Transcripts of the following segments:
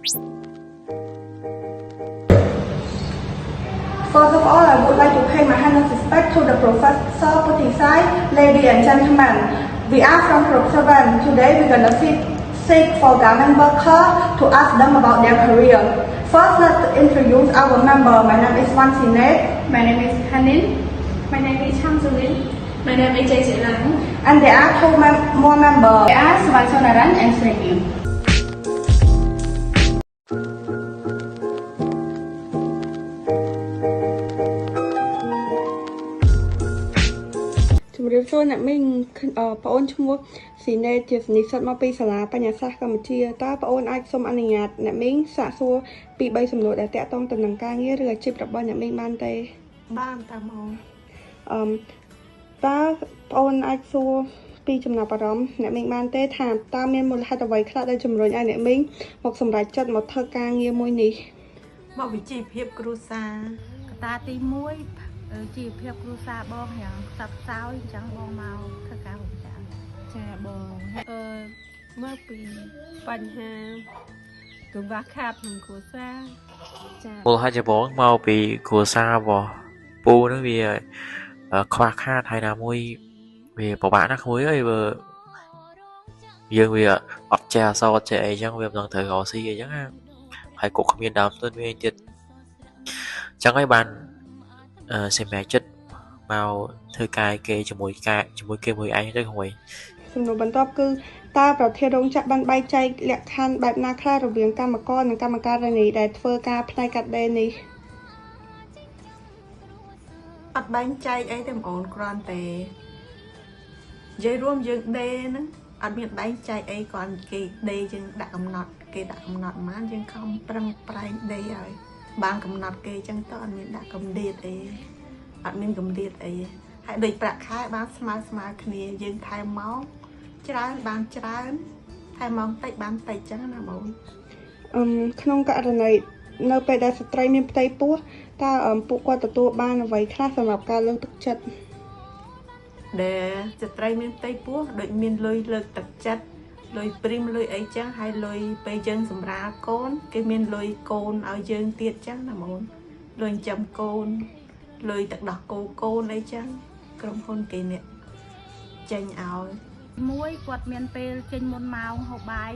First of all, I would like to pay my highest respect to the Professor Putisai, ladies and gentlemen. We are from Group 7. Today we're gonna seek for government worker to ask them about their career. First, let's introduce our member. My name is Wan Sinet. My name is Hanin. My name is Chang Zulin. My name is Jay Lang. And there are two more members. They are Swansonaran and Srenyu. ជំរាបសួរអ្នកមីងបងអូនឈ្មោះស៊ីណេជានិស្សិតមកពីសាលាបញ្ញាសាស្ត្រកម្ពុជាតើបងអូនអាចសូមអនុញ្ញាតអ្នកមីងសាកសួរពី3សំណួរដែលតាក់ទងទៅនឹងការងារឬអាជីពរបស់អ្នកមីងបានទេបានតាមអូនតើបងអូនអាចសួរពីចំណាប់អារម្មណ៍អ្នកមីងបានទេថាតើមានមូលហេតុអ្វីខ្លះដែលជំរុញឲ្យអ្នកមីងមកសម្រេចចិត្តមកធ្វើការងារមួយនេះមកវិជ្ជាភាពគ្រួសារកត្តាទី1ជីវភាពគ្រួសារបងយ៉ាងខ្សត់ខ្សោយអញ្ចឹងបងមកធ្វើការហូបច័ន្ទចាបងមកពីបញ្ហាកង្វះខាតក្នុងគ្រួសារចាមូលហេតុចម្បងមកពីគ្រួសាររបស់ពូនឹងវាខ្វះខាតហើយណាមួយវាពិបាកណាស់ក្មួយអើយបើយើងវាអត់ចេះអសអត់ចេះអីចឹងវាមិនដឹងត្រូវរកស៊ីអីចឹងណាហើយក៏គ្មានដើមទុនវាទៀតចឹងហើយបានសម្រាប់ចិត្តមកធ្វើការគេជាមួយគេមួយឯងទៅក្មួយសំណួរបន្ទាប់គឺតើប្រធានរោងចក្របានបែងចែកលក្ខខណ្ឌបែបណាខ្លះរវាងកម្មករនិងកម្មការិនីដែលធ្វើការផ្នែកកាត់ដេរនេះអត់បែងចែកអីទេបងអូនគ្រាន់តែនិយាយរួមយើងដេរហ្នឹងអត់មានបែងចែកអីគ្រាន់គេដេរយើងដាក់កំណត់គេដាក់កំណត់ប៉ុន្មានយើងខំប្រឹងប្រែងដេរហើយបានកំណត់គេអញ្ចឹងទៅអត់មានដាក់កម្រិតអីអត់មានកម្រិតអីហើយដូចប្រាក់ខែបានស្មើគ្នាយើងថែមមកច្រើនបានច្រើនថែមមកតិចបានតិចអញ្ចឹងណាបងក្នុងករណីនៅពេលដែលស្ត្រីមានផ្ទៃពោះតើពួកគាត់ទទួលបានអ្វីខ្លះសម្រាប់ការលើកទឹកចិត្តដែលស្ត្រីមានផ្ទៃពោះដូចមានលុយលើកទឹកចិត្តលុយព្រីមលុយអីចឹងហើយលុយពេលយើងសម្រាលកូនគេមានលុយកូនឲ្យយើងទៀតចឹងណាបងលុយចាំកូនលុយទឹកដោះកូនអីចឹងក្រុមហ៊ុនគេនេះចេញឲ្យមួយគាត់មានពេលចេញមុនម៉ោងហូបបាយ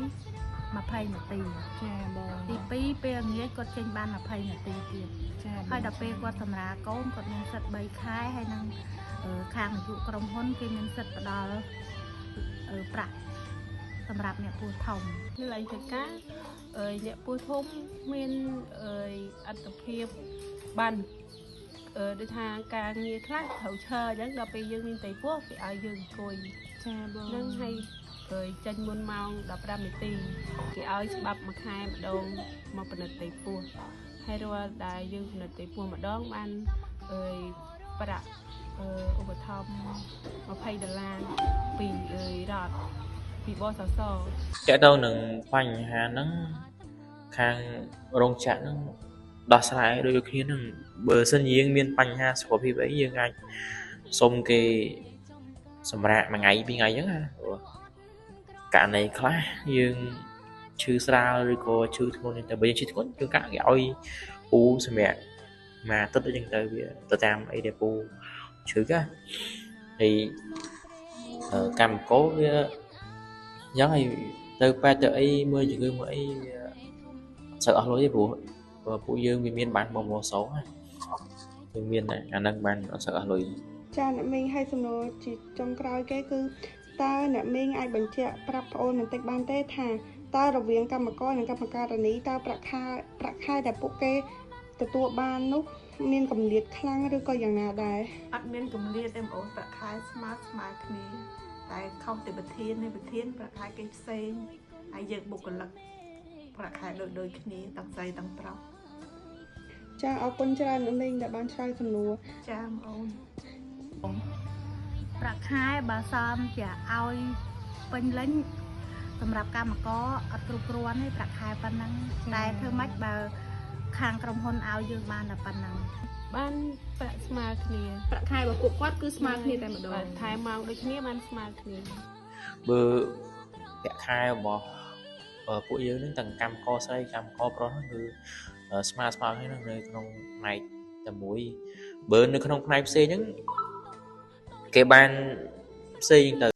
20នាទីចាបងទី2ពេលងាយគាត់ចេញបាន20នាទីទៀតចាហើយដល់ពេលគាត់សម្រាលកូនគាត់មានសិទ្ធិ3ខែហើយនឹងខាងអាយុក្រុមហ៊ុនគេមានសិទ្ធិផ្ដល់ប្រាក់សម្រាប់អ្នកពោះធំគឺឡើងធ្វើការអ្នកពោះធំមានអត្តភាពបានដូចថាការងារខ្លះត្រូវឈរអញ្ចឹងដល់ពេលយើងមានតែពោះគេឲ្យយើងអង្គុយចាបងនឹងឲ្យចេញមុនម៉ោង15នាទីគេឲ្យច្បាប់មួយខែម្ដងមកពិនិត្យតែពោះហើយរាល់ដែលយើងពិនិត្យតែពោះម្ដងបានប្រាក់ឧបត្ថម្ភ$20ពីរដ្ឋពីបសសតើទៅនឹងបញ្ហាហ្នឹងខាងរោងចក្រហ្នឹងដោះស្រាយដូចគ្នានឹងបើសិនយើងមានបញ្ហាសុខភាពអីយើងអាចសុំគេសម្រាប់មួយថ្ងៃពីរថ្ងៃអញ្ចឹងណាករណីខ្លះយើងឈឺស្រាលឬក៏ឈឺធ្ងន់តែបើយើងឈឺធ្ងន់គឺកាក់គេឲ្យពូសម្រាប់មួយអាទិត្យអញ្ចឹងទៅវាទៅតាមអីដែលពូឈឺកាហើយកម្មករវាយ៉ាងហើយទៅប៉ែទៅអីមើលជំងឺមើលអីវាសឹកអស់លុយទេព្រោះពួកយើងវាមានបានមកសោះយើងមានអាហ្នឹងបានអត់សឹកអស់លុយចាអ្នកមីងឲ្យសំណួរជាចុងក្រោយគេគឺតើអ្នកមីងអាចបញ្ជាក់ប្រាប់ប្អូនបន្តិចបានទេថាតើរវាងកម្មករនិងកម្មការិនីតើប្រាក់ខែដែលពួកគេទទួលបាននោះមានកម្រិតខ្លាំងឬក៏យ៉ាងណាដែរអត់មានកម្រិតទេបងប្អូនប្រាក់ខែស្មើគ្នាតែខុសពីប្រធានប្រាក់ខែគេផ្សេងហើយយើងបុគ្គលិកប្រាក់ខែដូចគ្នាទាំងស្រីទាំងប្រុសចាអរគុណច្រើនអ្នកមីងដែលបានឆ្លើយសំណួរចាបងអូនប្រាក់ខែបើសមជាឲ្យពេញលេញសម្រាប់កម្មករអត់គ្រប់គ្រាន់ទេប្រាក់ខែប៉ុណ្ណឹងតែធ្វើម៉េចបើខាងក្រុមហ៊ុនឲ្យយើងបានតែប៉ុណ្ណឹងបានប្រាក់ស្មើគ្នាប្រាក់ខែរបស់ពួកគាត់គឺស្មើគ្នាតែម្ដងថែម៉ោងដូចគ្នាបានស្មើគ្នាបើប្រាក់ខែរបស់ ពួកយើងនឹងទាំងកម្មករស្រីកម្មករប្រុសហ្នឹងគឺស្មើគ្នានឹងនៅក្នុងផ្នែកតែមួយបើនៅក្នុងផ្នែកផ្សេងហ្នឹងគេបានផ្សេងទៅ